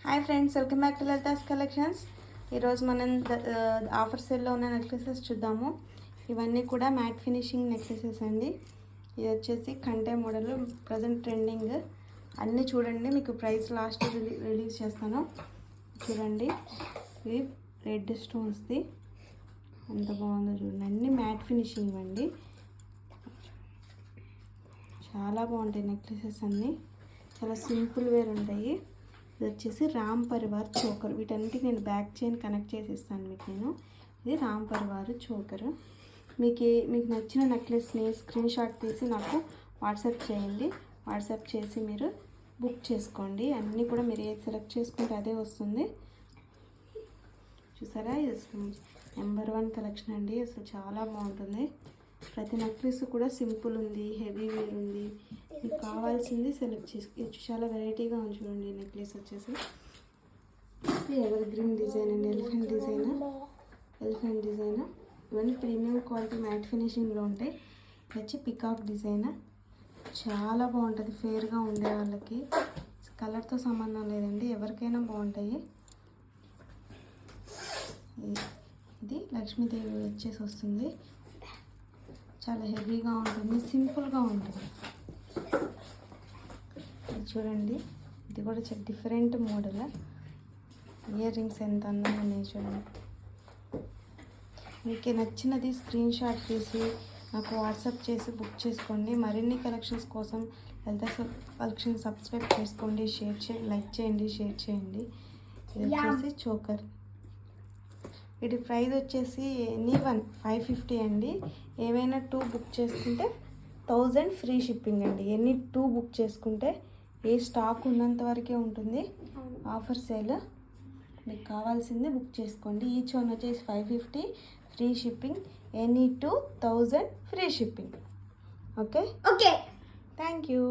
Hi friends, welcome back to Lalitha's collections. ఈరోజు మనం offer సేల్లో ఉన్న నెక్లెసెస్ చూద్దాము. ఇవన్నీ కూడా మ్యాట్ ఫినిషింగ్ నెక్లెసెస్ అండి. ఇది వచ్చేసి కంటే మోడల్, ప్రజెంట్ ట్రెండింగ్. అన్నీ చూడండి, మీకు ప్రైస్ లాస్ట్ రిలీజ్ చేస్తాను. చూడండి, ఇది రెడ్ స్టోన్స్ది ఎంత బాగుందో చూడండి. అన్నీ మ్యాట్ ఫినిషింగ్ అండి, చాలా బాగుంటాయి నెక్లెసెస్ అన్నీ. చాలా సింపుల్ వేర్ ఉంటాయి. ఇది వచ్చేసి రామ్ పరివార్ చోకర్. వీటన్నిటికి నేను బ్యాక్ చైన్ కనెక్ట్ చేసి ఇస్తాను మీకు నేను. ఇది రామ్ పరివార్ చోకర్. మీకు నచ్చిన నెక్లెస్ని స్క్రీన్ షాట్ తీసి నాకు వాట్సాప్ చేయండి. వాట్సాప్ చేసి మీరు బుక్ చేసుకోండి. అన్నీ కూడా మీరు ఏది సెలెక్ట్ చేసుకుంటే అదే వస్తుంది. చూసారా, ఇది నెంబర్ 1 కలెక్షన్ అండి. అసలు చాలా బాగుంటుంది. ప్రతి నెక్లెస్ కూడా సింపుల్ ఉంది, హెవీ వేర్ ఉంది. మీకు కావాల్సింది సెలెక్ట్ చేసుకోవచ్చు. చాలా వెరైటీగా ఉంది చూడండి. ఈ నెక్లెస్ వచ్చేసి ఎవర్ గ్రీన్ డిజైన్ అండి, ఎలిఫెంట్ డిజైన్. ఇవన్నీ ప్రీమియం క్వాలిటీ మ్యాట్ ఫినిషింగ్లో ఉంటాయి. ఇది వచ్చి పికాక్ డిజైన్. చాలా బాగుంటుంది ఫేర్గా ఉండే వాళ్ళకి. కలర్తో సంబంధం లేదండి, ఎవరికైనా బాగుంటాయి. ఇది లక్ష్మీదేవి వచ్చేసి వస్తుంది. చాలా హెవీగా ఉంటుంది, సింపుల్గా ఉంటుంది. చూడండి, ఇది కూడా చాలా డిఫరెంట్ మోడల్. ఇయర్ రింగ్స్ ఎంత అందంగా ఉన్నాయి చూడండి. మీకు నచ్చినది స్క్రీన్ షాట్ తీసి నాకు వాట్సాప్ చేసి బుక్ చేసుకోండి. మరిన్ని కలెక్షన్స్ కోసం లలితా కలెక్షన్ సబ్స్క్రైబ్ చేసుకోండి, లైక్ చేయండి, షేర్ చేయండి. ఇది వచ్చేసి చోకర్. వీటి ప్రైస్ వచ్చేసి ఎనీ 550 అండి. ఏవైనా 2 బుక్ చేసుకుంటే 1000 ఫ్రీ షిప్పింగ్ అండి. ఎనీ 2 బుక్ చేసుకుంటే ఏ స్టాక్ ఉన్నంత వరకే ఉంటుంది ఆఫర్ సేల్. మీకు కావాల్సింది బుక్ చేసుకోండి. ఈచ్ వన్ వచ్చేసి 550 free shipping. Any 2 1000 free shipping. Okay, thank you.